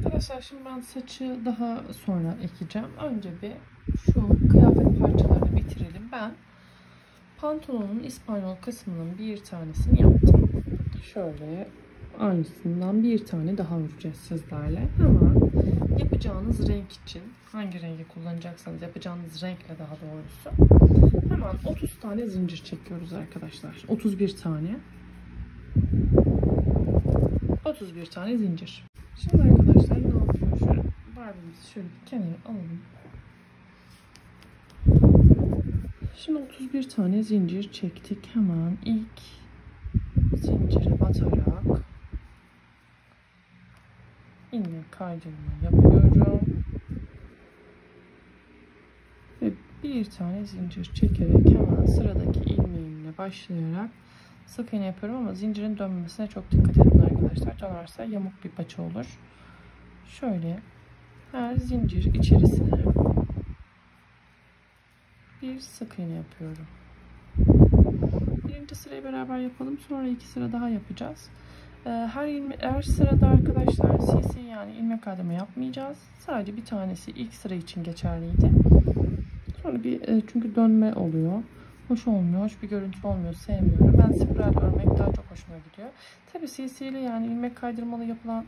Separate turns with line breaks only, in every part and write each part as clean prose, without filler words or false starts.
Arkadaşlar şimdi ben saçı daha sonra ekeceğim. Önce bir şu kıyafet parçalarını bitirelim. Ben pantolonun İspanyol kısmının bir tanesini yaptım. Şöyle aynısından bir tane daha öreceğiz sizlerle. Hemen yapacağınız renk için hangi rengi kullanacaksanız yapacağınız renkle daha doğrusu hemen 30 tane zincir çekiyoruz arkadaşlar. 31 tane. 31 tane zincir. Şimdi arkadaşlar ne yapıyoruz? Şöyle barbimizi şöyle bir kenara alalım. Şimdi 31 tane zincir çektik. Hemen ilk zincire batarak ilmek kaydırma yapıyorum. Ve bir tane zincir çekerek hemen sıradaki ilmeğimle başlayarak sık iğne yapıyorum ama zincirin dönmesine çok dikkat edin arkadaşlar. Dönerse yamuk bir paça olur. Şöyle her zincir içerisine bir sık iğne yapıyorum. Birinci sırayı beraber yapalım. Sonra iki sıra daha yapacağız. Her sırada arkadaşlar CC yani ilmek kaydırma yapmayacağız. Sadece bir tanesi ilk sıra için geçerliydi. Sonra çünkü dönme oluyor. Hoş olmuyor. Hoş bir görüntü olmuyor. Sevmiyorum. Ben spiral örmek daha çok hoşuma gidiyor. Tabi CC'li yani ilmek kaydırmalı yapılan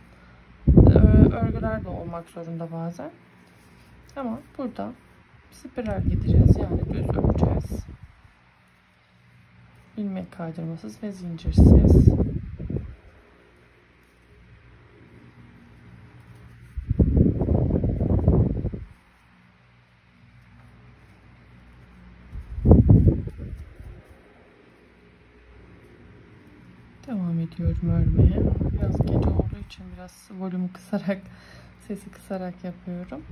örgüler de olmak zorunda bazen. Ama burada spiral gideceğiz. Yani düz öreceğiz. İlmek kaydırmasız ve zincirsiz. Devam ediyorum örmeye. Biraz gece olduğu için biraz volümü kısarak, sesi kısarak yapıyorum.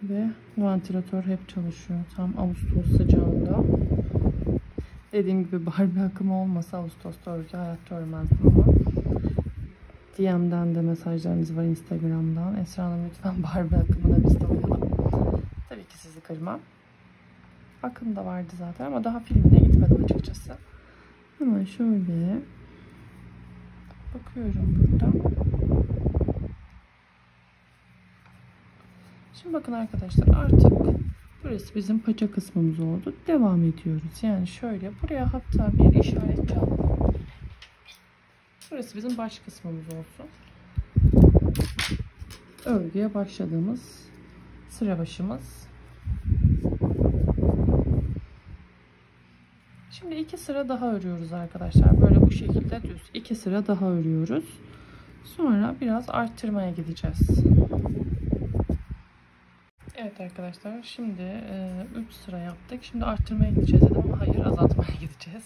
Ve vantilatör hep çalışıyor. Tam Ağustos sıcağında. Dediğim gibi Barbie akımı olmasa Ağustos'ta hayatta örmezdim ama DM'den de mesajlarınız var, Instagram'dan. Esra Hanım lütfen Barbie akımına biz de uyalım. Tabii ki sizi kırmam. Akım da vardı zaten ama daha filmine gitmedim açıkçası. Hemen şöyle bakıyorum burada. Şimdi bakın arkadaşlar artık burası bizim paça kısmımız oldu. Devam ediyoruz. Yani şöyle buraya hatta bir işaret çalalım. Burası bizim baş kısmımız olsun. Örgüye başladığımız sıra başımız. Şimdi iki sıra daha örüyoruz arkadaşlar. Böyle bu şekilde düz. İki sıra daha örüyoruz. Sonra biraz arttırmaya gideceğiz. Evet arkadaşlar şimdi 3 sıra yaptık. Şimdi arttırmaya gideceğiz dedim ama hayır, azaltmaya gideceğiz.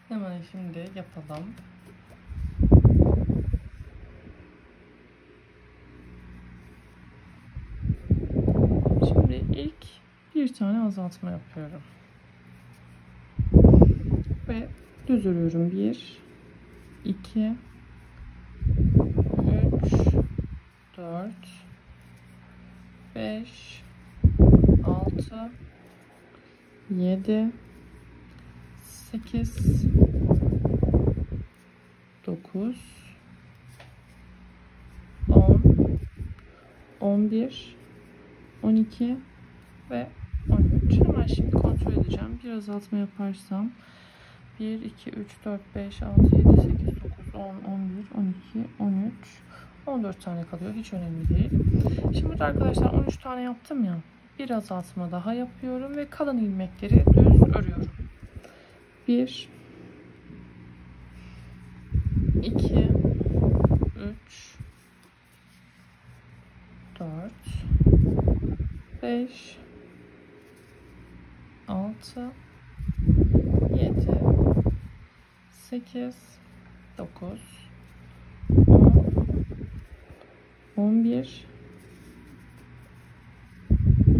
Hemen şimdi yapalım. Şimdi ilk bir tane azaltma yapıyorum. Ve düz örüyorum. 1 2 3 4 5 6 7 8 9 10 11 12 ve 13. Hemen şimdi kontrol edeceğim. Bir azaltma yaparsam 1 2 3 4 5 6 7 8 9 10 11 12 13 14 tane kalıyor. Hiç önemli değil. Şimdi arkadaşlar 13 tane yaptım ya. Bir azaltma daha yapıyorum ve kalan ilmekleri düz örüyorum. 1 2 3 4 5 6 7 8 9 10 11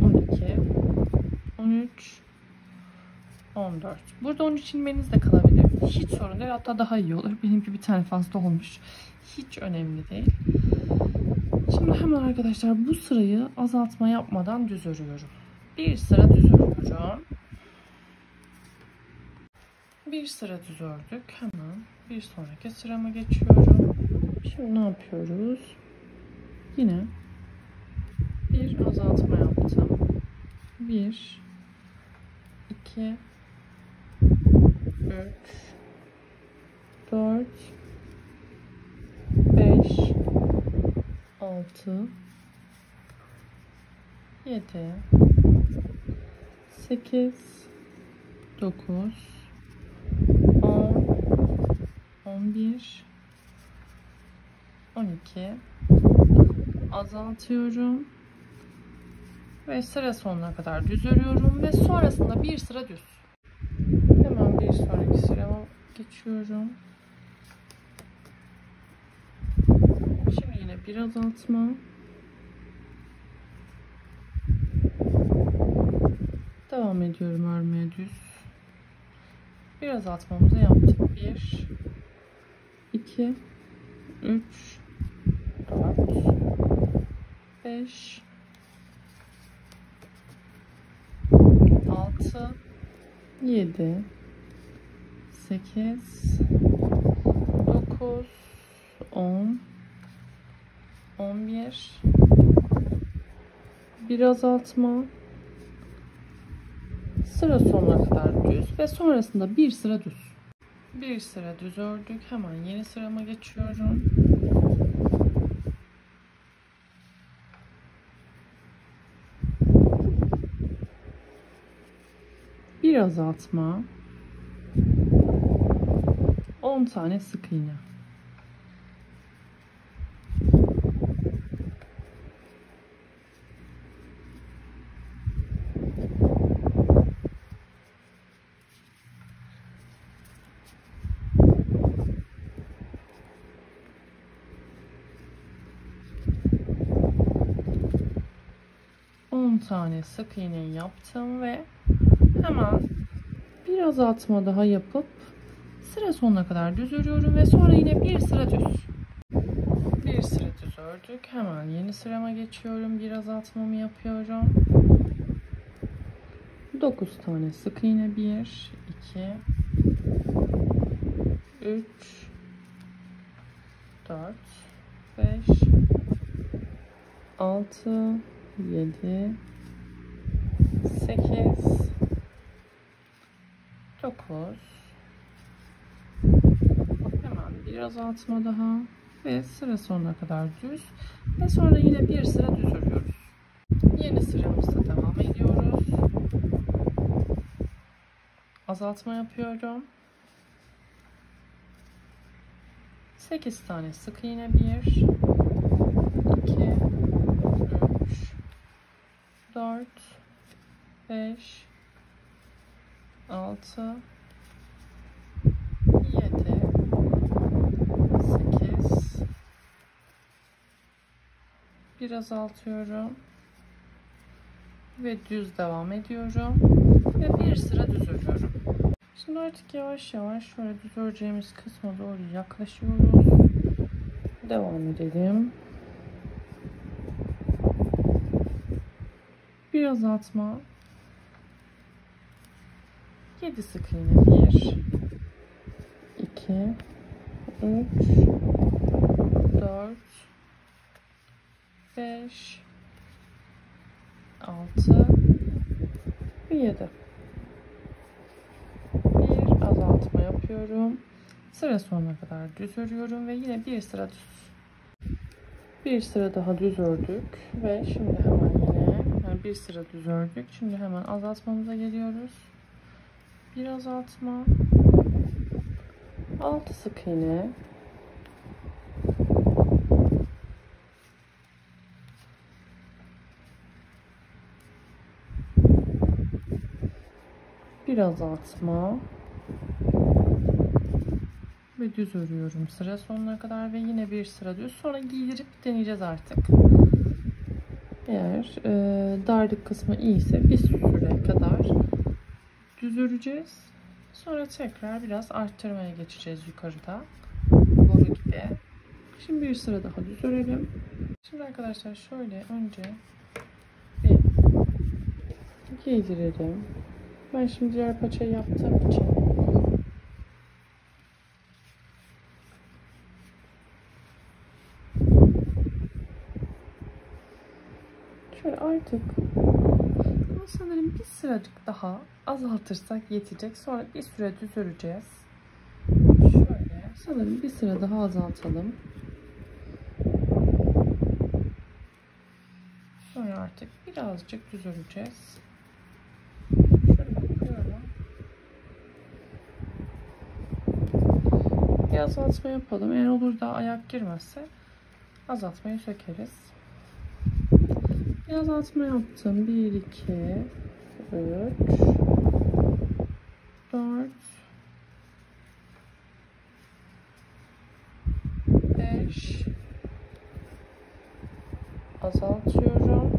12 13 14. Burada 13 ilmeğiniz de kalabilir. Hiç sorun değil. Hatta daha iyi olur. Benimki bir tane fazla olmuş. Hiç önemli değil. Şimdi hemen arkadaşlar bu sırayı azaltma yapmadan düz örüyorum. Bir sıra düz örüyorum. Bir sıra düz ördük. Hemen bir sonraki sırama geçiyorum. Şimdi ne yapıyoruz? Yine bir azaltma yaptım. 1 2 3 4 5 6 7 8 9 10 11 12 azaltıyorum ve sıra sonuna kadar düz örüyorum ve sonrasında bir sıra düz. Hemen bir sonraki sırama geçiyorum. Şimdi yine bir azaltma. Devam ediyorum örmeye düz. Bir azaltmamızı yaptık. 1 2 3 4 5 6 7 8 9 10 11 bir azaltma, sıra sonuna kadar düz ve sonrasında bir sıra düz. Bir sıra düz ördük. Hemen yeni sırama geçiyorum. Bir azaltma, 10 tane sık iğne. Tane sık iğne yaptım ve hemen bir azaltma daha yapıp sıra sonuna kadar düz örüyorum ve sonra yine bir sıra düz. Bir sıra düz ördük. Hemen yeni sırama geçiyorum. Bir azaltmamı yapıyorum. 9 tane sık iğne. 1 2 3 4 5 6 7 8 9 hemen bir azaltma daha ve sıra sonuna kadar düz ve sonra yine bir sıra düz örüyoruz. Yeni sıramızda devam ediyoruz. Azaltma yapıyorum. 8 tane sık iğne. 1 2 3 4 5 6 7 8 bir azaltıyorum ve düz devam ediyorum ve bir sıra düz örüyorum. Şimdi artık yavaş yavaş şöyle düz öreceğimiz kısma doğru yaklaşıyoruz. Devam edelim. Bir azaltma, 7 sık iğne. 1 2 3 4 5 6 ve 7. Bir azaltma yapıyorum. Sıra sonuna kadar düz örüyorum ve yine bir sıra düz. Bir sıra daha düz ördük ve şimdi hemen yine bir sıra düz ördük. Şimdi hemen azaltmamıza geliyoruz. Bir azaltma, 6 sık iğne, bir azaltma ve düz örüyorum sıra sonuna kadar ve yine bir sıra düz. Sonra giydirip deneyeceğiz artık. Eğer darlık kısmı iyiyse bir süre kadar düz öreceğiz. Sonra tekrar biraz arttırmaya geçeceğiz yukarıda. Boru gibi. Şimdi bir sıra daha düz örelim. Şimdi arkadaşlar şöyle önce bir giydirelim. Ben şimdi diğer paçayı yaptığım için Şöyle artık ama sanırım bir sıracık daha azaltırsak yetecek. Sonra bir süre düz öreceğiz. Şöyle sanırım bir sıra daha azaltalım. Sonra artık birazcık düz öreceğiz. Şöyle bakıyorum. Bir azaltma yapalım. Eğer olur da ayak girmezse azaltmayı sökeriz. Bir azaltma yaptım. 1, 2, 3, 4, 5. Azaltıyorum.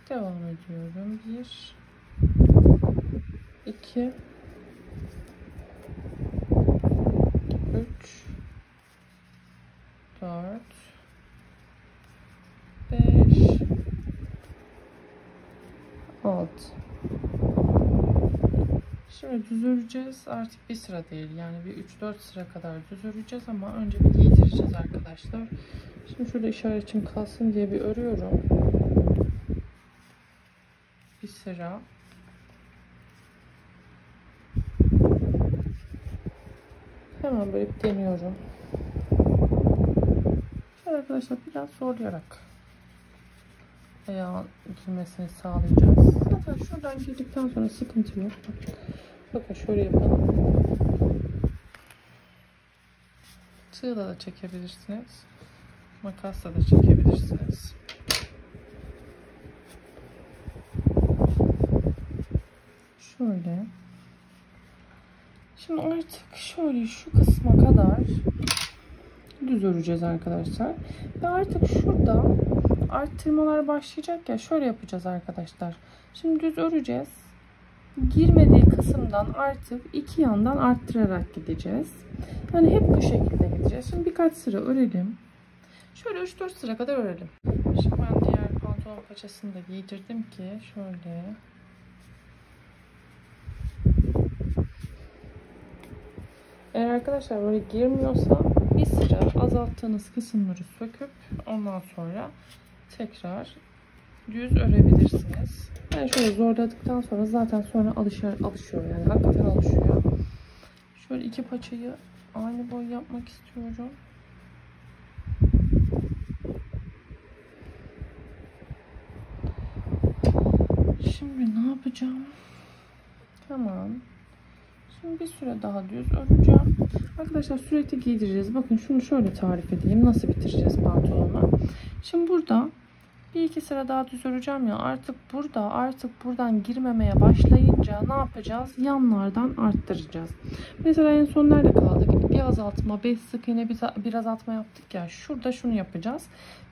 Devam ediyorum. 1, 2, 3, 4, 5, 6. Şimdi düz öreceğiz. Artık bir sıra değil. Yani bir 3-4 sıra kadar düz öreceğiz ama önce bir giydireceğiz arkadaşlar. Şimdi şurada işaretim kalsın diye bir örüyorum. Bir sıra. Hemen böyle deniyorum. Şöyle arkadaşlar biraz zorlayarak ayağın girmesini sağlayacağız. Zaten şuradan girdikten sonra sıkıntı yok. Bakın şöyle yapalım. Tığla da çekebilirsiniz. Makasla da çekebilirsiniz. Şöyle. Şimdi artık şöyle şu kısma kadar düz öreceğiz arkadaşlar. Ve artık şurada arttırmalar başlayacak ya, şöyle yapacağız arkadaşlar. Şimdi düz öreceğiz. Girmediği kısımdan artık iki yandan arttırarak gideceğiz. Yani hep bu şekilde gideceğiz. Şimdi birkaç sıra örelim. Şöyle 3-4 sıra kadar örelim. Şimdi ben diğer pantolon paçasını da giydirdim ki şöyle. Eğer arkadaşlar böyle girmiyorsa bir sıra azalttığınız kısımları söküp ondan sonra tekrar düz örebilirsiniz. Yani şöyle zorladıktan sonra zaten sonra alışıyor yani hakikaten alışıyor. Şöyle iki paçayı aynı boy yapmak istiyorum. Şimdi ne yapacağım? Tamam. Şimdi bir süre daha düz öreceğim. Arkadaşlar sürekli giydireceğiz. Bakın şunu şöyle tarif edeyim. Nasıl bitireceğiz pantolonu. Şimdi burada bir iki sıra daha düz öreceğim ya. Artık buradan girmemeye başlayınca ne yapacağız? Yanlardan arttıracağız. Mesela en son nerede kaldık? Bir azaltma, 5 sık iğne bir azaltma yaptık ya. Şurada şunu yapacağız.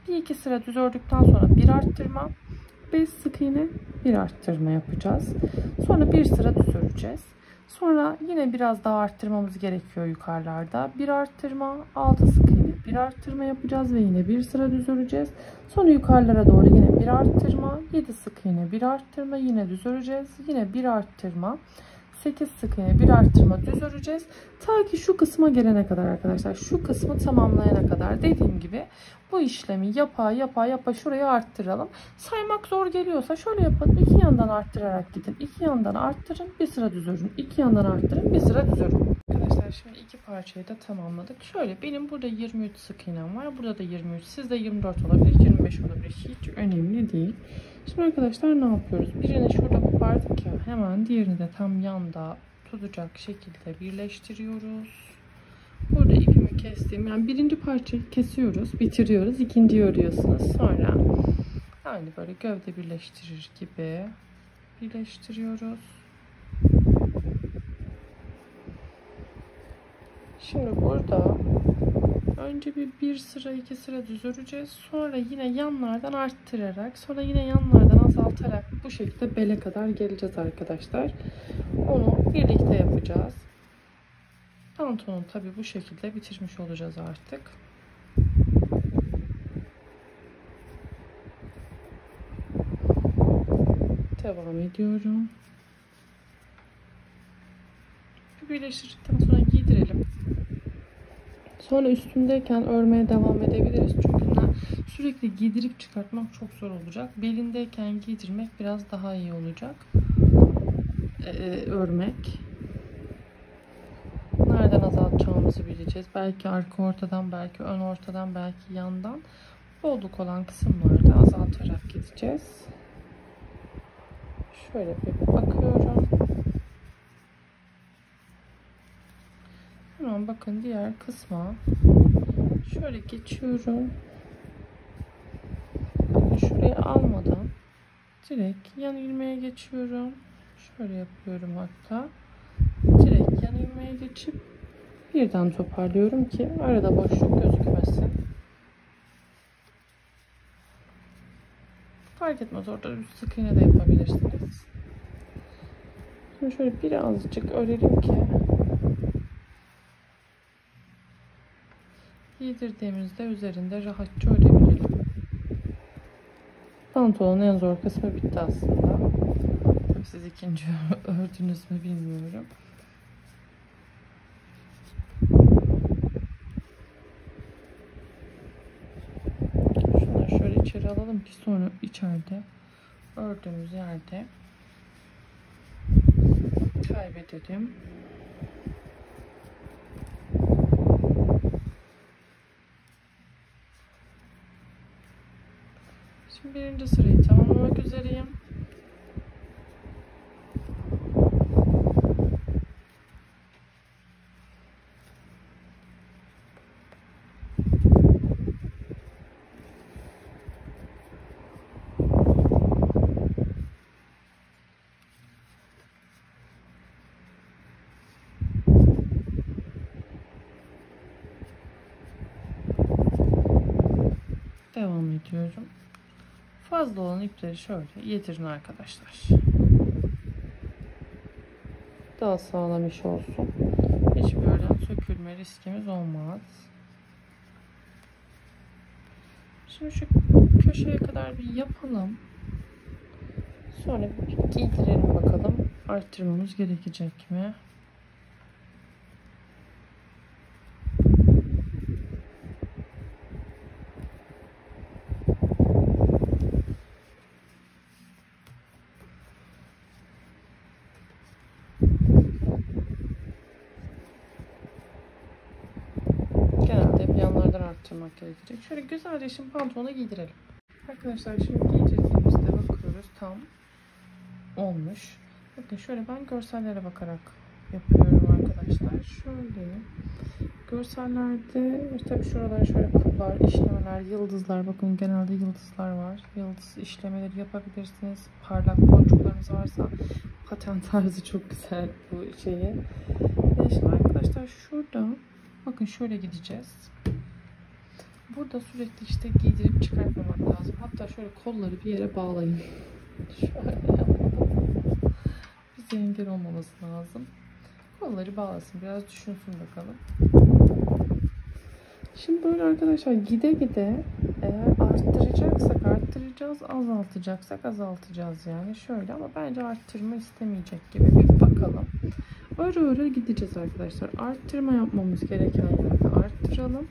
Bir iki sıra düz ördükten sonra bir arttırma, 5 sık iğne bir arttırma yapacağız. Sonra bir sıra düz öreceğiz. Sonra yine biraz daha arttırmamız gerekiyor yukarılarda. Bir arttırma, 6 sık iğne bir arttırma yapacağız ve yine bir sıra düz öreceğiz. Sonra yukarılara doğru yine bir arttırma, 7 sık iğne bir arttırma, yine düz öreceğiz. Yine bir arttırma, 8 sık iğne bir arttırma düz öreceğiz. Ta ki şu kısma gelene kadar arkadaşlar. Şu kısmı tamamlayana kadar dediğim gibi bu işlemi yapa şurayı arttıralım. Saymak zor geliyorsa şöyle yapın. İki yandan arttırarak gidin. İki yandan arttırın. Bir sıra düz örün. İki yandan arttırın. Bir sıra düz örün. Arkadaşlar şimdi iki parçayı da tamamladık. Şöyle benim burada 23 sık iğnem var. Burada da 23. Sizde 24 olabilir. 25 olabilir. Hiç önemli değil. Şimdi arkadaşlar ne yapıyoruz? Birini şurada kopardık ya. Hemen diğerini de tam yanda tutacak şekilde birleştiriyoruz. Burada ipimi kestim. Yani birinci parçayı kesiyoruz, bitiriyoruz. İkinciyi örüyorsunuz. Sonra aynı böyle gövde birleştirir gibi birleştiriyoruz. Şimdi burada önce bir sıra iki sıra düz öreceğiz. Sonra yine yanlardan arttırarak, sonra yine yanlardan azaltarak bu şekilde bele kadar geleceğiz arkadaşlar. Onu birlikte yapacağız. Pantolonu tabi bu şekilde bitirmiş olacağız artık. Devam ediyorum. Birleştirdikten sonra giydirelim. Sonra üstündeyken örmeye devam edebiliriz. Çünkü sürekli giydirip çıkartmak çok zor olacak. Belindeyken giydirmek biraz daha iyi olacak. Örmek. Nereden azaltacağımızı bileceğiz. Belki arka ortadan, belki ön ortadan, belki yandan. Bolluk olan kısımlarda azaltarak gideceğiz. Şöyle bir bakıyorum. Hemen bakın diğer kısma şöyle geçiyorum. Bakın şuraya almadan direkt yan ilmeğe geçiyorum. Şöyle yapıyorum hatta. Direkt yan ilmeğe geçip birden toparlıyorum ki arada boşluk gözükmesin. Fark etmez, orada üst sık iğne de yapabilirsiniz. Şimdi şöyle birazcık örelim ki giydirdiğimizde üzerinde rahatça örebilelim. Pantolonun en zor kısmı bitti aslında. Tabii siz ikinci ördünüz mü bilmiyorum. Şunları şöyle içeri alalım ki sonra içeride ördüğümüz yerde kaybedelim. Şimdi birinci sırayı tamamlamak üzereyim. Devam ediyorum. Fazla olan ipleri şöyle yedirin arkadaşlar. Daha sağlam iş olsun. Hiçbir yerden sökülme riskimiz olmaz. Şimdi şu köşeye kadar bir yapalım. Sonra bir giydirelim bakalım. Arttırmamız gerekecek mi? Arttırmak gerekecek. Şöyle güzelce şimdi pantolonu giydirelim. Arkadaşlar şimdi giydirdiğimizde bakıyoruz tam olmuş. Bakın şöyle ben görsellere bakarak yapıyorum arkadaşlar. Şöyle görsellerde tabii şuralara şöyle pullar, işlemeler, yıldızlar. Bakın genelde yıldızlar var. Yıldız işlemeleri yapabilirsiniz. Parlak boncuklarınız varsa paten tarzı çok güzel bu şeyi. Şimdi arkadaşlar şurada bakın şöyle gideceğiz. Burada sürekli işte giydirip çıkartmamak lazım. Hatta şöyle kolları bir yere bağlayın. Şöyle bize engel olmaması lazım. Kolları bağlasın. Biraz düşünsün bakalım. Şimdi böyle arkadaşlar gide gide eğer arttıracaksak arttıracağız, azaltacaksak azaltacağız yani. Şöyle ama bence arttırma istemeyecek gibi bir bakalım. Öyle öyle gideceğiz arkadaşlar. Arttırma yapmamız gereken yerde arttıralım.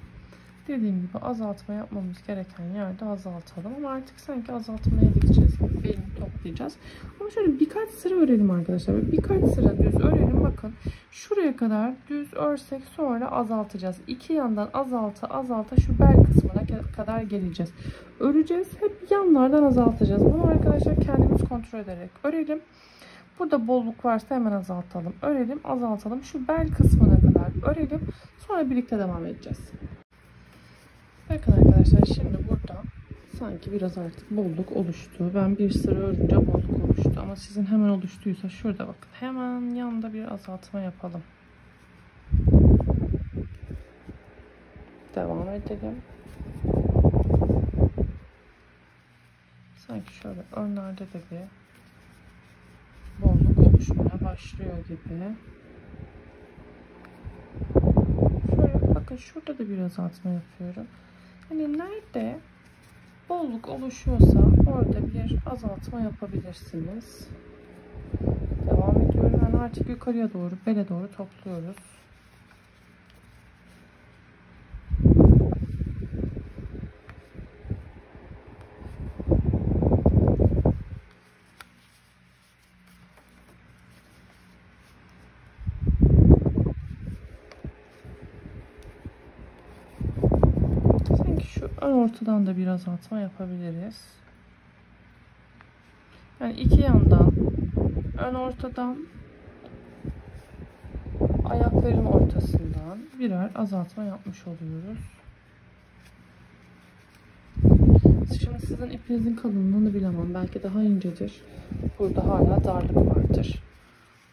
Dediğim gibi azaltma yapmamız gereken yerde azaltalım. Ama artık sanki azaltmaya gideceğiz. Belini toplayacağız. Ama şöyle birkaç sıra örelim arkadaşlar. Birkaç sıra düz örelim. Bakın şuraya kadar düz örsek sonra azaltacağız. İki yandan azalta azalta şu bel kısmına kadar geleceğiz. Öreceğiz. Hep yanlardan azaltacağız. Bunu arkadaşlar kendimiz kontrol ederek örelim. Burada bolluk varsa hemen azaltalım. Örelim, azaltalım. Şu bel kısmına kadar örelim. Sonra birlikte devam edeceğiz. Bakın arkadaşlar şimdi burada sanki biraz artık bolluk oluştu. Ben bir sıra örünce bolluk oluştu. Ama sizin hemen oluştuysa şurada bakın. Hemen yanında bir azaltma yapalım. Devam edelim. Sanki şöyle önlerde de bir bolluk oluşmaya başlıyor gibi. Şöyle bakın şurada da bir azaltma yapıyorum. Hani nerede bolluk oluşuyorsa orada bir azaltma yapabilirsiniz. Devam ediyorum. Yani artık yukarıya doğru, bele doğru topluyoruz. ön ortadan da bir azaltma yapabiliriz. Yani iki yandan, ön ortadan, ayakların ortasından birer azaltma yapmış oluyoruz. Şimdi sizin ipinizin kalınlığını bilemem. Belki daha incedir. Burada hala darlık vardır.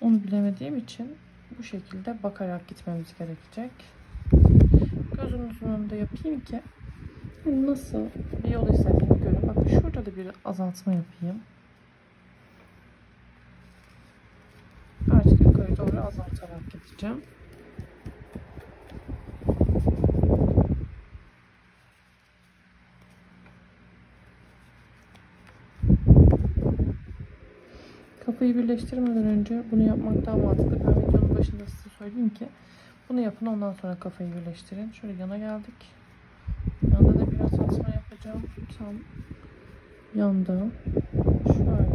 Onu bilemediğim için bu şekilde bakarak gitmemiz gerekecek. Gözünüzün önünde yapayım ki nasıl bir yol izlediğini görün. Bakın şurada da bir azaltma yapayım. Artık yukarı doğru azaltarak gideceğim. Kafayı birleştirmeden önce bunu yapmak daha mantıklı. Ben videonun başında size söyleyeyim ki bunu yapın, ondan sonra kafayı birleştirin. Şöyle yana geldik. Yanda da biraz asma yapacağım. Tam yanda. Şöyle.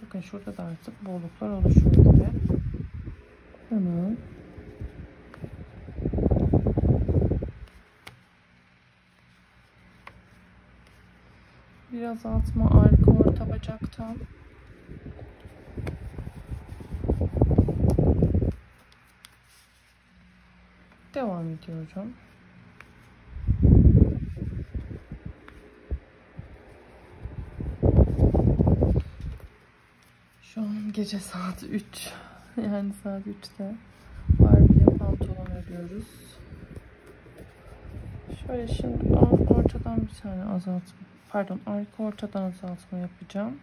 Bakın şurada da artık bolluklar oluşuyor gibi. Hemen. Biraz azaltma arka orta bacaktan. Devam ediyorum. Şu an gece saat 3. Yani saat 3'te Barbie'ye pantolon örüyoruz. Şöyle şimdi ortadan bir tane azaltma. Pardon, arka ortadan azaltma yapacağım.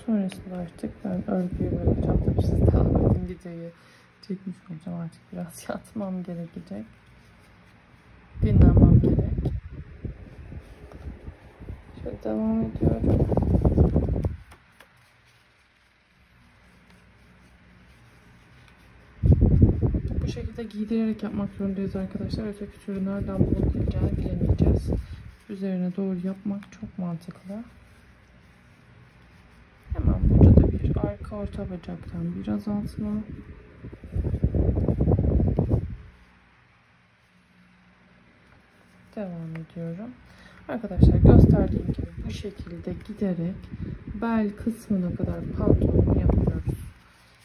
Sonrasında artık ben örgüyü bırakacağım. Tabii siz devam edin, videoyu çekmiş olacağım. Artık biraz yatmam gerekecek. Dinlenmem gerek. Şöyle devam ediyorum. Bu şekilde giydirerek yapmak zorundayız arkadaşlar. Öteki türlü nereden bulabileceğini bilemeyeceğiz. Üzerine doğru yapmak çok mantıklı. Hemen burada da bir arka orta bacaktan bir azaltma. Devam ediyorum. Arkadaşlar gösterdiğim gibi bu şekilde giderek bel kısmına kadar pantolonu yapıyoruz.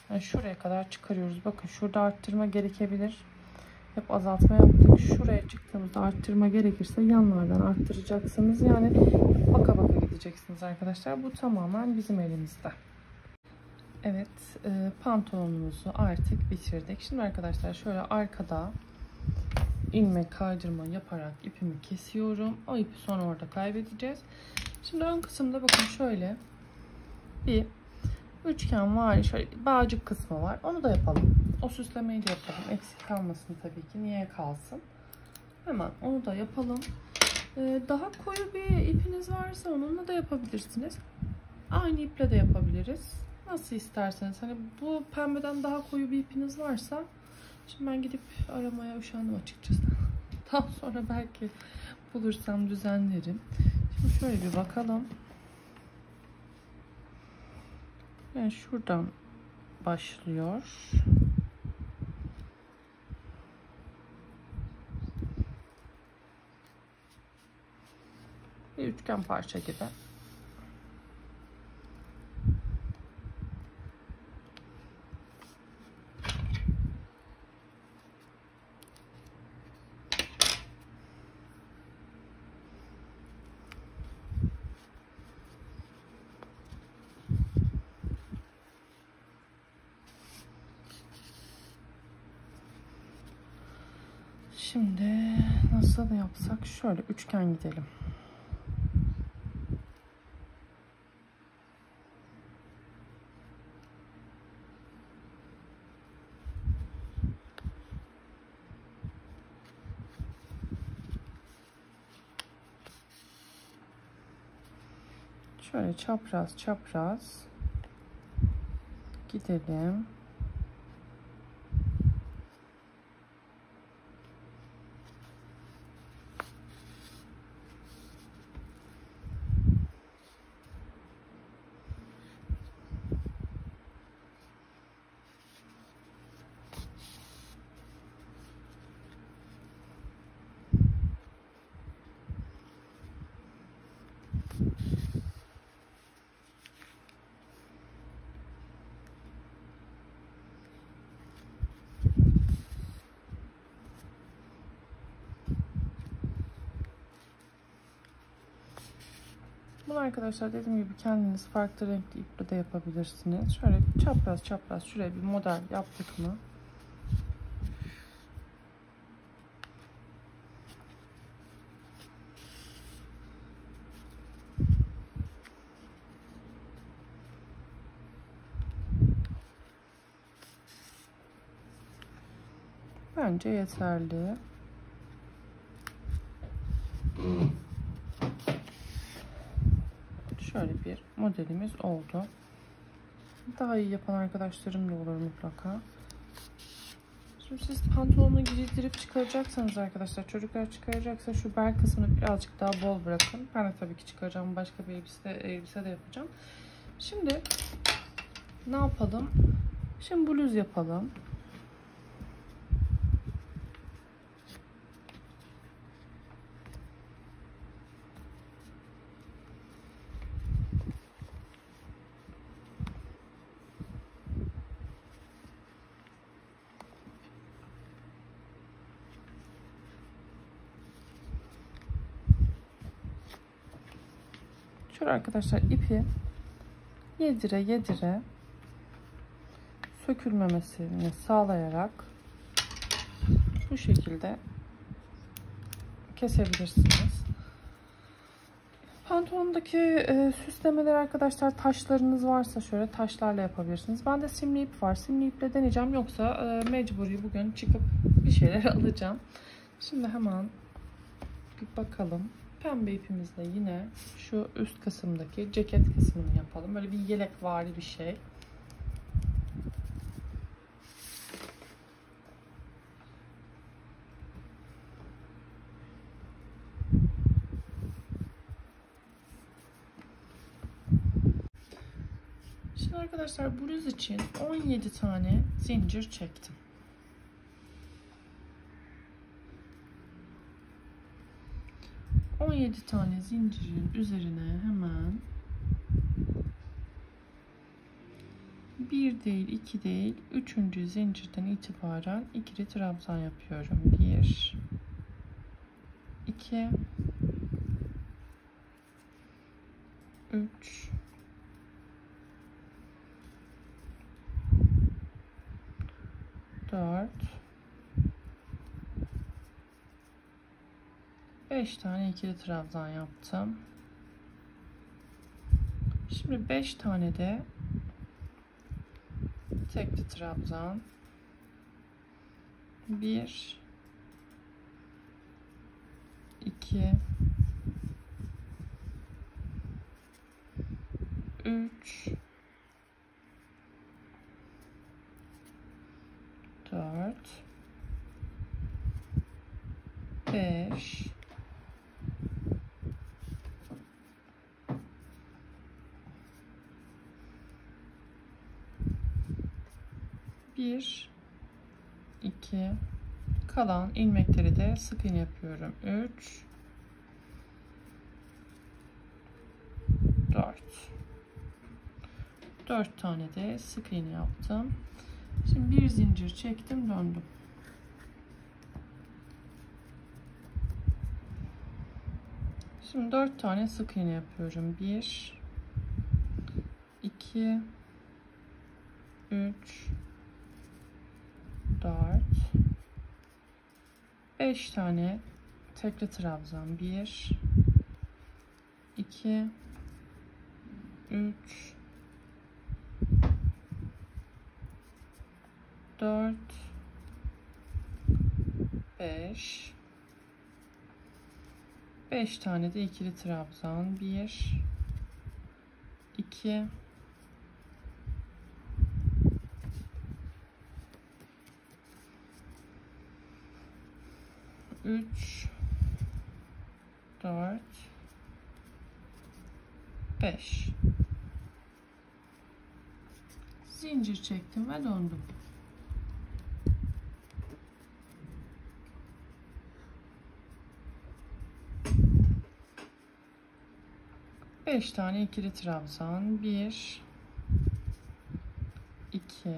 Yani şuraya kadar çıkarıyoruz. Bakın şurada arttırma gerekebilir. Hep azaltma yaptık. Şuraya çıktığımızda arttırma gerekirse yanlardan arttıracaksınız. Yani baka baka gideceksiniz arkadaşlar. Bu tamamen bizim elimizde. Evet, pantolonumuzu artık bitirdik. Şimdi arkadaşlar şöyle arkada ilmek kaydırma yaparak ipimi kesiyorum. O ipi sonra orada kaybedeceğiz. Şimdi ön kısımda bakın şöyle bir üçgen var. Şöyle bağcık kısmı var. Onu da yapalım. O süslemeyi de yapalım. Eksik kalmasın tabii ki. Niye kalsın? Hemen onu da yapalım. Daha koyu bir ipiniz varsa onunla da yapabilirsiniz. Aynı iple de yapabiliriz. Nasıl isterseniz. Hani bu pembeden daha koyu bir ipiniz varsa, şimdi ben gidip aramaya üşendim açıkçası. Daha sonra belki bulursam düzenlerim. Şimdi şöyle bir bakalım. Yani şuradan başlıyor. Bir üçgen parça gibi. Şimdi nasıl yapsak? Şöyle üçgen gidelim. Şöyle çapraz çapraz gidelim. Bunu arkadaşlar dediğim gibi kendiniz farklı renkli iple de yapabilirsiniz. Şöyle çapraz çapraz şuraya bir model yaptık mı? Bence yeterli. Şöyle bir modelimiz oldu. Daha iyi yapan arkadaşlarım da olur mutlaka. Şimdi siz pantolonu giydirip çıkaracaksanız arkadaşlar, çocuklar çıkaracaksa şu bel kısmını birazcık daha bol bırakın. Ben de tabii ki çıkaracağım. Başka bir elbise de yapacağım. Şimdi ne yapalım? Şimdi bluz yapalım. Şöyle arkadaşlar ipi yedire sökülmemesini sağlayarak bu şekilde kesebilirsiniz. Pantolondaki süslemeler arkadaşlar, taşlarınız varsa şöyle taşlarla yapabilirsiniz. Bende simli ip var. Simli iple deneyeceğim. Yoksa mecburi bugün çıkıp bir şeyler alacağım. Şimdi hemen bir bakalım. Pembe ipimizle yine şu üst kısımdaki ceket kısmını yapalım. Böyle bir yelekvari bir şey. Şimdi arkadaşlar bluz için 17 tane zincir çektim. ...17 tane zincirin üzerine hemen... ...1 değil, 2 değil... ...3. zincirden itibaren... ...ikili trabzan yapıyorum. 1... ...2... ...3... ...4... 5 tane ikili trabzan yaptım. Şimdi 5 tane de tekli trabzan. 1 2 3 4 5 1 2 kalan ilmekleri de sık iğne yapıyorum. 3 4 tane de sık iğne yaptım. Şimdi bir zincir çektim, döndüm. Şimdi 4 tane sık iğne yapıyorum. 1 2 3 4 5 tane tekli trabzan. 1 2 3 4 5 tane de ikili trabzan. 1 2 3 4 5 zincir çektim ve döndüm. Beş tane ikili trabzan. 1 2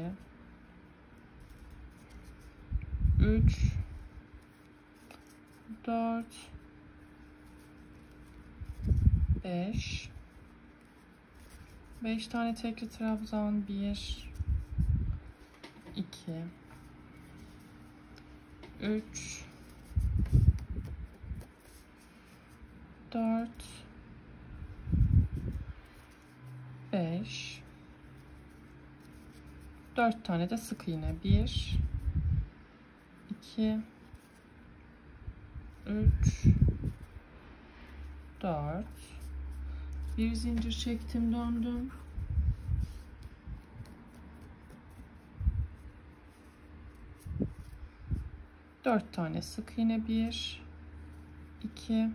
3 4 5 5 tane tekli trabzan. 1 2 3 4 5 4 tane de sık iğne. 1 2 3 4 bir zincir çektim, döndüm. Dört tane sık iğne. 1 2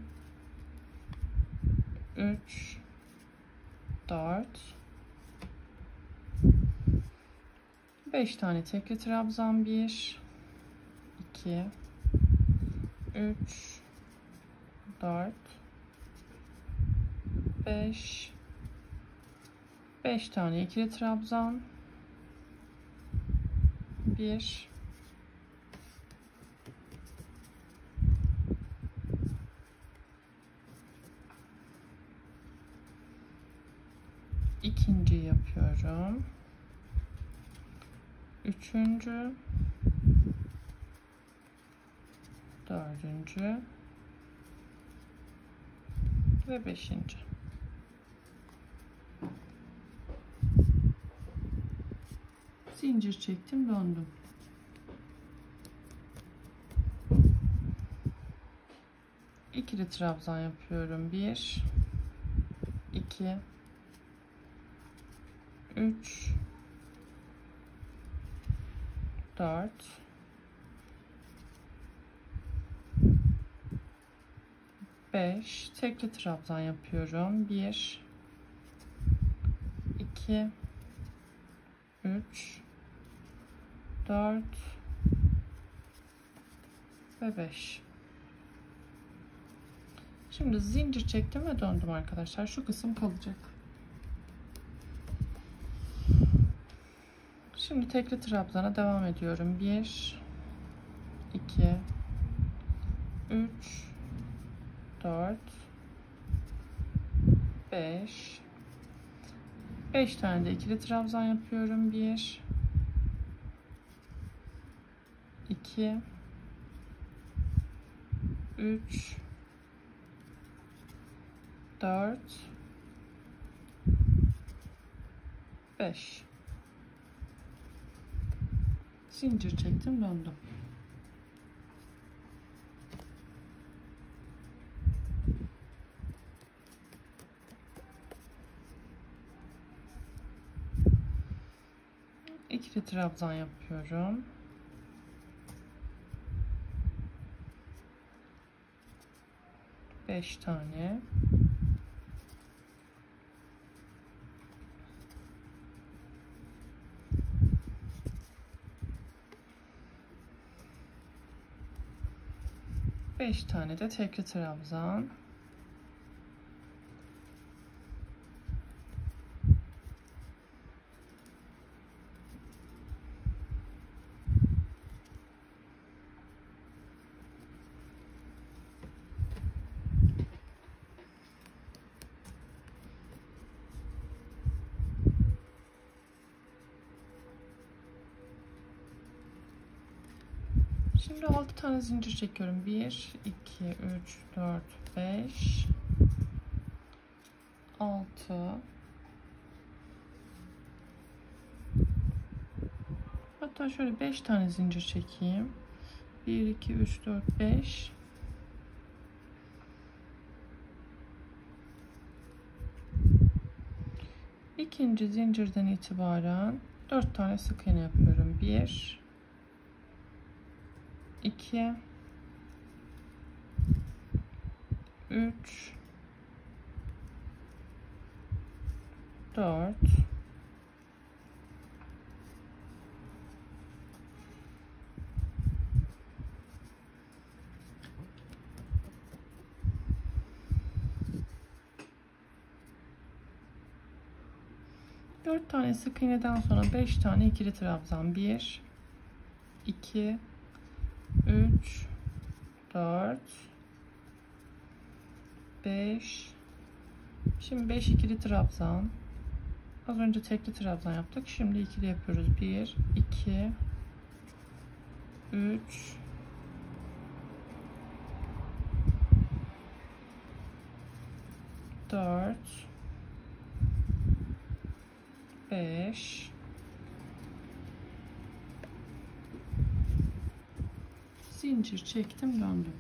3 4 5 tane tekli trabzan. 1 2 3 4 5 5 tane ikili trabzan. 1 ikinci yapıyorum. Üçüncü, dördüncü ve beşinci. Zincir çektim, döndüm. İkili trabzan yapıyorum. 1 2 3 4 5 tekli trabzan yapıyorum. 1 2 3 4 ve 5. Şimdi zincir çektim ve döndüm arkadaşlar. Şu kısım kalacak. Şimdi tekli trabzana devam ediyorum. 1 2 3 4 5 5 tane de ikili trabzan yapıyorum. 1 2 3 4 5 zincir çektim, döndüm. İkili trabzan yapıyorum. 5 tane. Beş tane de tekli trabzan. Şimdi 6 tane zincir çekiyorum. 1 2 3 4 5 6. Hatta şöyle 5 tane zincir çekeyim. 1 2 3 4 5. İkinci zincirden itibaren 4 tane sık iğne yapıyorum. 1 2 3 4 4 tane sık iğneden sonra 5 tane ikili trabzan. 1 2 3 4 5. Şimdi 5 ikili trabzan. Az önce tekli trabzan yaptık. Şimdi ikili yapıyoruz. 1, 2, 3, 4, 5, zincir çektim, döndüm.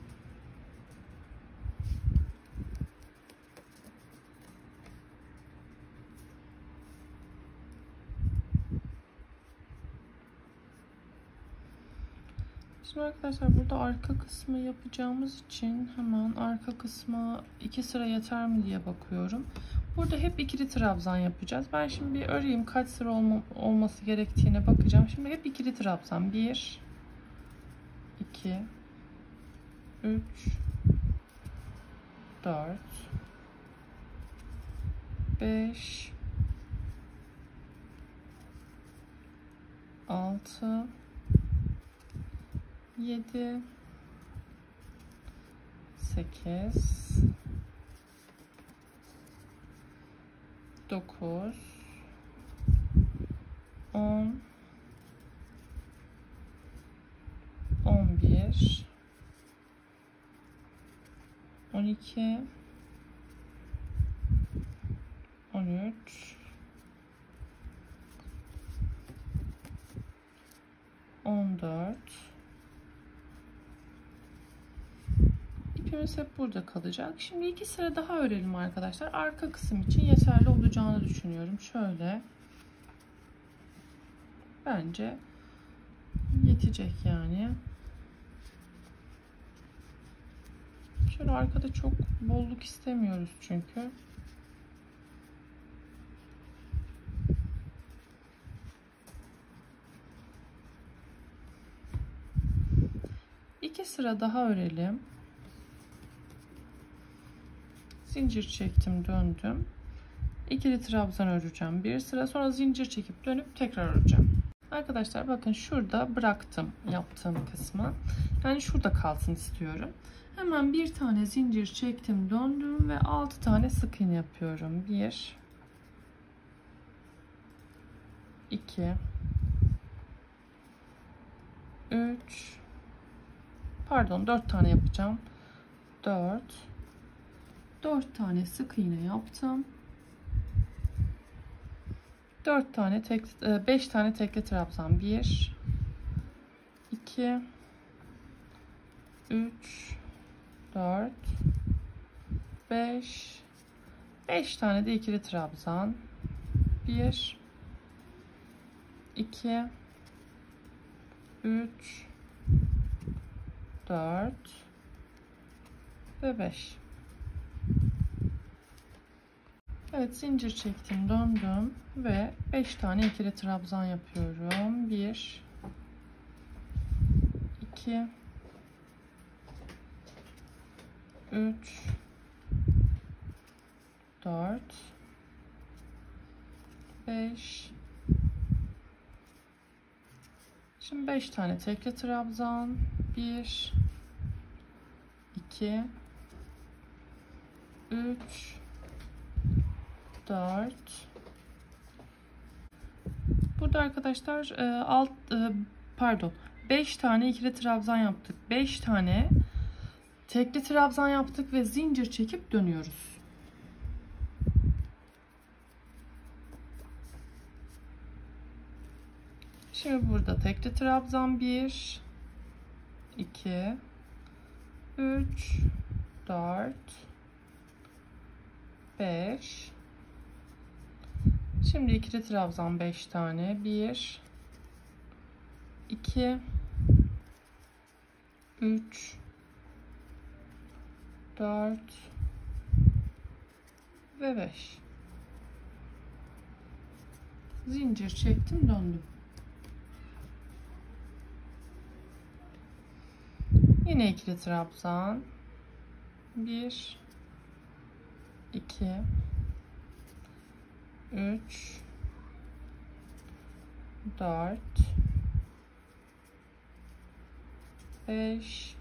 Şimdi arkadaşlar burada arka kısmı yapacağımız için hemen arka kısma 2 sıra yeter mi diye bakıyorum. Burada hep ikili trabzan yapacağız. Ben şimdi bir öreyim, kaç sıra olması gerektiğine bakacağım. Şimdi hep ikili trabzan. 1, 2, 3, 4, 5, 6, 7, 8, 9, 10, 11, 12, 13, 14. İpimiz hep burada kalacak. Şimdi 2 sıra daha örelim arkadaşlar. Arka kısım için yeterli olacağını düşünüyorum. Şöyle. Bence yetecek yani. Şöyle arkada çok bolluk istemiyoruz çünkü. İki sıra daha örelim. Zincir çektim, döndüm. İkili trabzan öreceğim. Bir sıra, sonra zincir çekip dönüp tekrar öreceğim. Arkadaşlar bakın, şurada bıraktım yaptığım kısmı. Yani şurada kalsın istiyorum. Hemen bir tane zincir çektim, döndüm ve 6 tane sık iğne yapıyorum. 1, 2, 3, pardon 4 tane yapacağım. 4 tane sık iğne yaptım. 5 tane tekli trabzan. 1, 2, 3, 4, 5 tane de ikili trabzan. 1, 2, 3, 4 ve 5. Evet, zincir çektim, döndüm ve 5 tane ikili trabzan yapıyorum. 1, 2, 3, 4, 5. Şimdi 5 tane tekli trabzan. 1, 2, 3, 4. Burada arkadaşlar 5 tane ikili trabzan yaptık. 5 tane tekli trabzan yaptık ve zincir çekip dönüyoruz. Şimdi burada tekli trabzan 1, 2, 3, 4, 5. Şimdi ikili trabzan 5 tane. 1, 2, 3, 4 ve 5. Zincir çektim, döndüm. Yine ikili trabzan. 1, 2, 3, 4, 5.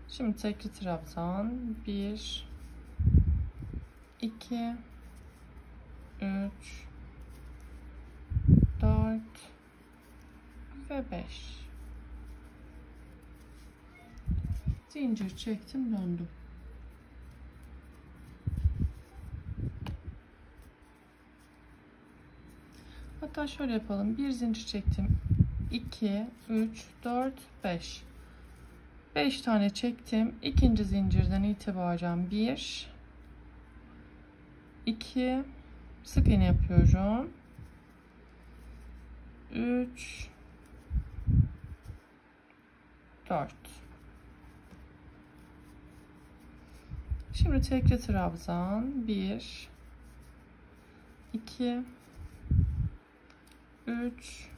Şimdi tekli trabzan. 1, 2, 3, 4 ve 5. Zincir çektim, döndüm. Hatta şöyle yapalım. Bir zincir çektim. 2, 3, 4, 5. 5 tane çektim. İkinci zincirden itibaren 1, 2, sık iğne yapıyorum. 3, 4. Şimdi tekli trabzan. 1, 2, 3,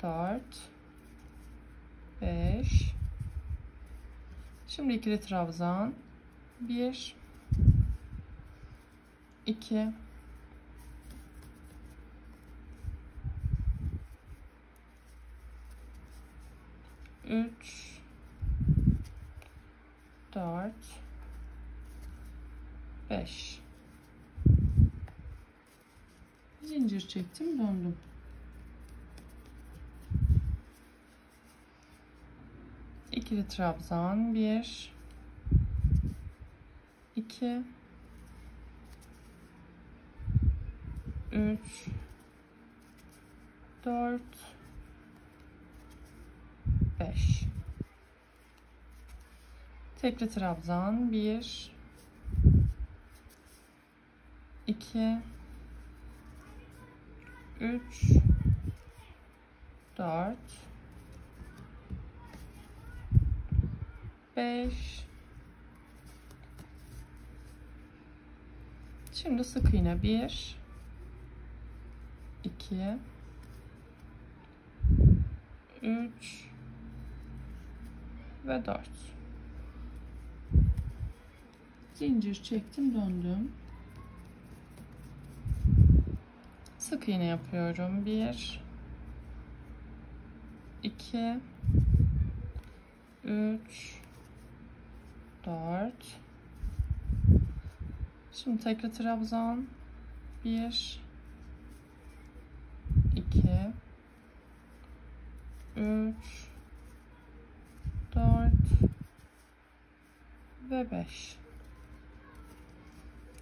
4, 5. Şimdi ikili trabzan. 1, 2, 3, 4, 5. Zincir çektim, döndüm. İkili trabzan. 1, 2, 3, 4, 5. Tekli trabzan. 1, 2, 3, 4, 5. Şimdi sık iğne. 1, 2, 3 ve 4. Zincir çektim, döndüm. Sık iğne yapıyorum. 1, 2, 3, 4. Şimdi tekli trabzan. 1, 2, 3, 4 ve 5.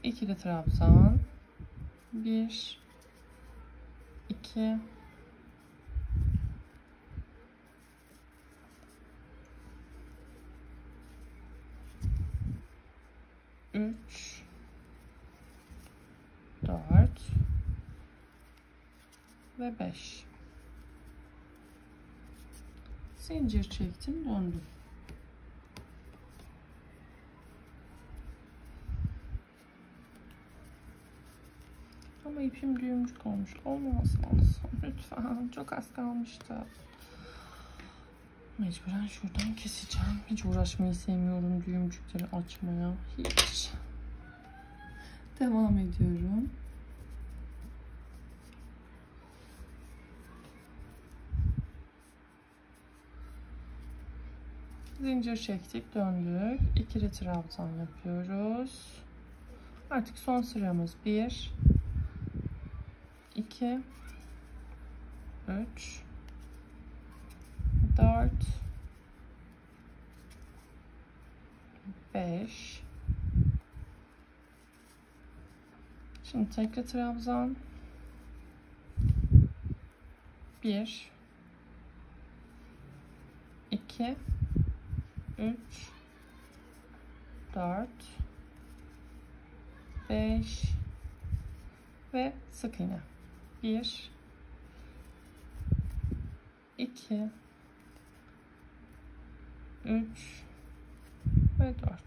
İkili trabzan. 1, 2, 3, 4 ve 5. Zincir çektim, döndüm. Ama ipim düğümcük olmuş. Olmaz lütfen. Çok az kalmıştı. Mecburen şuradan keseceğim. Hiç uğraşmayı sevmiyorum düğümcükleri açmaya. Hiç. Devam ediyorum. Zincir çektik, döndük. İkili trabzan yapıyoruz. Artık son sıramız 1, 2, 3, 4, 5. Şimdi tekli trabzan. 1, 2, 3, 4, 5 ve sık iğne. 1, 2, 3 ve 4.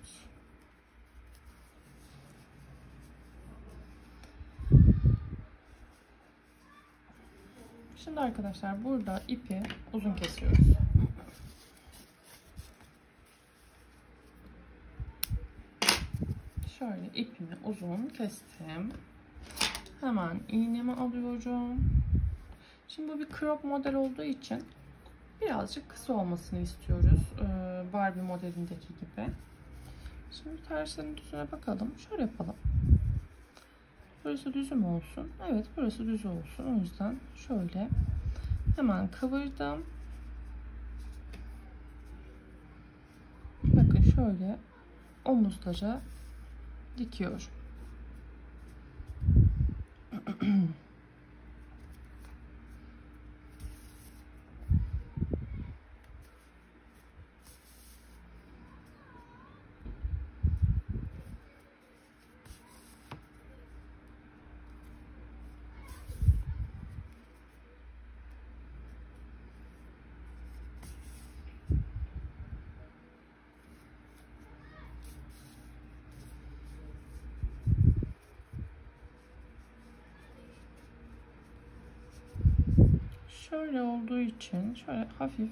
Şimdi arkadaşlar burada ipi uzun kesiyoruz. Şöyle ipimi uzun kestim. Hemen iğnemi alıyorum. Şimdi bu bir crop model olduğu için birazcık kısa olmasını istiyoruz. Barbie modelindeki gibi. Şimdi tersinin düzüne bakalım. Şöyle yapalım. Burası düz mü olsun? Evet, burası düz olsun. O yüzden şöyle hemen kıvırdım. Bakın şöyle omuzlara dikiyorum. Şöyle olduğu için şöyle hafif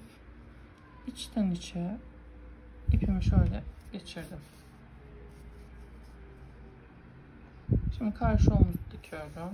içten içe ipimi şöyle geçirdim. Şimdi karşı omuz dikiyorum.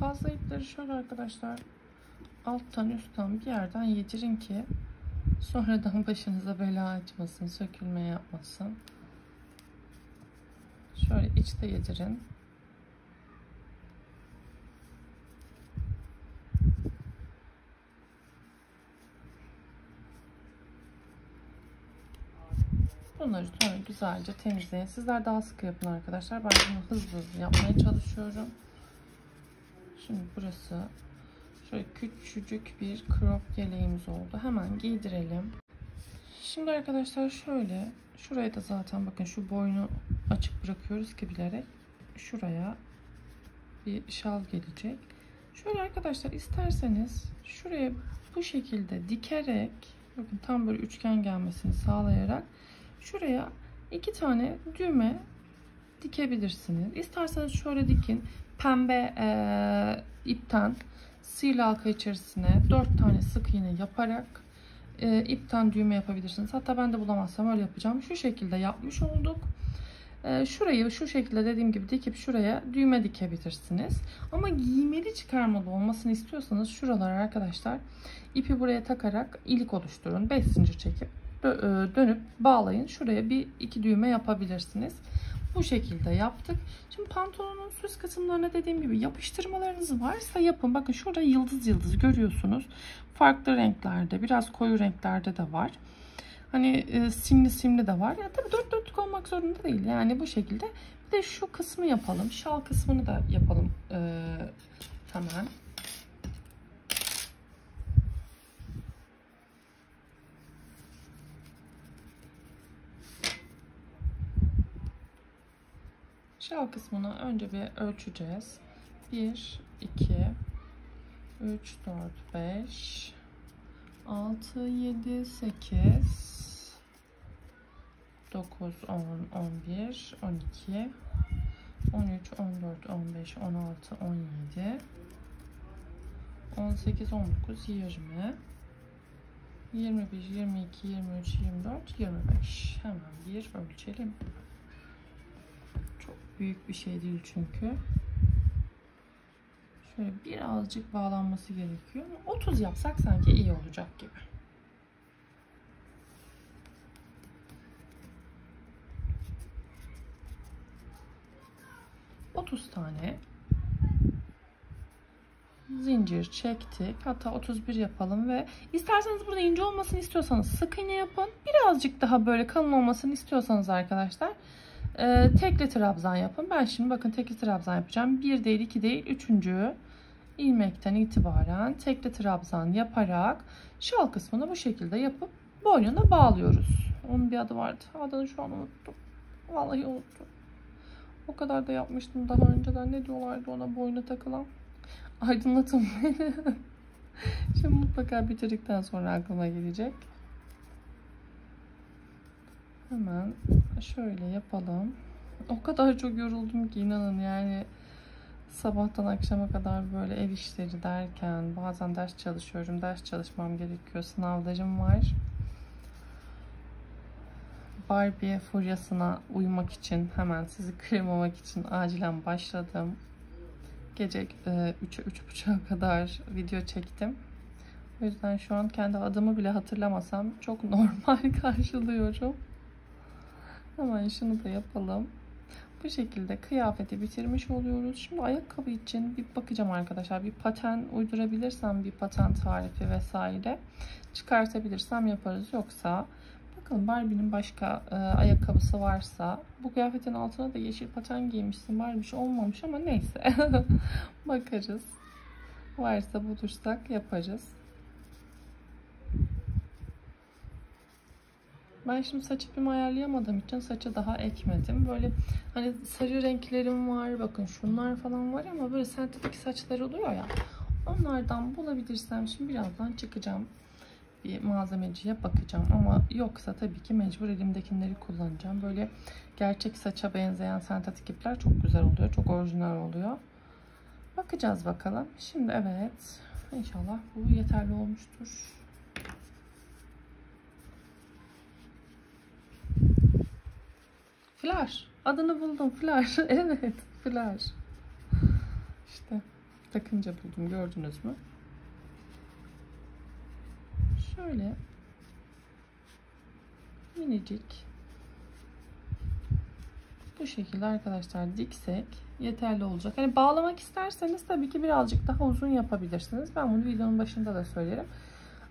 Fazla ipleri şöyle arkadaşlar alttan üstten bir yerden yedirin ki sonradan başınıza bela açmasın, sökülme yapmasın. Şöyle içte yedirin. Bunları sonra güzelce temizleyin. Sizler daha sıkı yapın arkadaşlar. Ben bunu hızlı hızlı yapmaya çalışıyorum. Şimdi burası şöyle küçücük bir crop yeleğimiz oldu. Hemen giydirelim. Şimdi arkadaşlar şöyle şuraya da zaten bakın şu boynu açık bırakıyoruz ki bilerek şuraya bir şal gelecek. Şöyle arkadaşlar isterseniz şuraya bu şekilde dikerek bakın tam böyle üçgen gelmesini sağlayarak şuraya 2 tane düğme dikebilirsiniz. İsterseniz şöyle dikin. Pembe ipten sihirli halka içerisine 4 tane sık iğne yaparak ipten düğme yapabilirsiniz. Hatta ben de bulamazsam öyle yapacağım. Şu şekilde yapmış olduk. Şurayı şu şekilde dediğim gibi dikip şuraya düğme dikebilirsiniz. Ama giymeli çıkarmalı olmasını istiyorsanız şuralara arkadaşlar ipi buraya takarak ilik oluşturun. 5 zincir çekip dönüp bağlayın. Şuraya bir iki düğme yapabilirsiniz. Bu şekilde yaptık. Şimdi pantolonun süs kısımlarına dediğim gibi yapıştırmalarınız varsa yapın. Bakın şurada yıldız yıldız görüyorsunuz. Farklı renklerde, biraz koyu renklerde de var. Hani simli simli de var. Ya tabii dört dörtlük olmak zorunda değil. Yani bu şekilde. Bir de şu kısmı yapalım. Şal kısmını da yapalım hemen. Şal kısmını önce bir ölçeceğiz. 1, 2, 3, 4, 5, 6, 7, 8, 9, 10, 11, 12, 13, 14, 15, 16, 17, 18, 19, 20, 21, 22, 23, 24, 25. Hemen bir ölçelim. Çok büyük bir şey değil çünkü. Şöyle birazcık bağlanması gerekiyor. 30 yapsak sanki iyi olacak gibi. ...30 tane... zincir çektik. Hatta 31 yapalım ve... isterseniz burada ince olmasını istiyorsanız sık iğne yapın. Birazcık daha böyle kalın olmasını istiyorsanız arkadaşlar... tekli trabzan yapın. Ben şimdi bakın tekli trabzan yapacağım. 1 değil, 2 değil, 3. ilmekten itibaren tekli trabzan yaparak şal kısmını bu şekilde yapıp boynuna bağlıyoruz. Onun bir adı vardı. Adını şu an unuttum. Vallahi unuttum. O kadar da yapmıştım daha önceden. Ne diyorlardı ona boyuna takılan? Aydınlatın beni. Şimdi mutlaka bitirdikten sonra aklıma gelecek. Hemen şöyle yapalım. O kadar çok yoruldum ki inanın yani. Sabahtan akşama kadar böyle ev işleri derken bazen ders çalışıyorum. Ders çalışmam gerekiyor. Sınavlarım var. Barbie furyasına uyumak için, hemen sizi kırmamak için acilen başladım. Gece 3'e 3.30'a kadar video çektim. O yüzden şu an kendi adımı bile hatırlamasam çok normal karşılıyorum. Hemen şunu da yapalım. Bu şekilde kıyafeti bitirmiş oluyoruz. Şimdi ayakkabı için bir bakacağım arkadaşlar. Bir paten uydurabilirsem, bir paten tarifi vesaire çıkartabilirsem yaparız. Yoksa bakalım Barbie'nin başka ayakkabısı varsa. Bu kıyafetin altına da yeşil paten giymişsin. Barbie olmamış ama neyse. Bakarız. Varsa bulursak yaparız. Ben şimdi saç ipimi ayarlayamadığım için saça daha ekmedim. Böyle hani sarı renklerim var. Bakın şunlar falan var ama böyle sentetik saçlar oluyor ya. Onlardan bulabilirsem şimdi birazdan çıkacağım. Bir malzemeciye bakacağım. Ama yoksa tabii ki mecbur elimdekileri kullanacağım. Böyle gerçek saça benzeyen sentetik ipler çok güzel oluyor. Çok orijinal oluyor. Bakacağız bakalım. Şimdi evet. İnşallah bu yeterli olmuştur. Flash. Adını buldum. Flash. Evet. Flash. İşte takınca buldum. Gördünüz mü? Şöyle minicik bu şekilde arkadaşlar diksek yeterli olacak. Hani bağlamak isterseniz tabii ki birazcık daha uzun yapabilirsiniz. Ben bunu videonun başında da söylerim.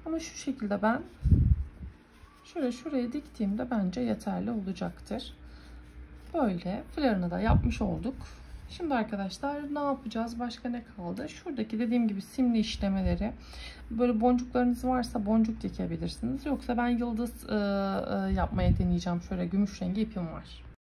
Ama şu şekilde ben şöyle şuraya diktiğimde bence yeterli olacaktır. Böyle flarını da yapmış olduk. Şimdi arkadaşlar ne yapacağız? Başka ne kaldı? Şuradaki dediğim gibi simli işlemeleri. Böyle boncuklarınız varsa boncuk dikebilirsiniz. Yoksa ben yıldız yapmaya deneyeceğim. Şöyle gümüş rengi ipim var.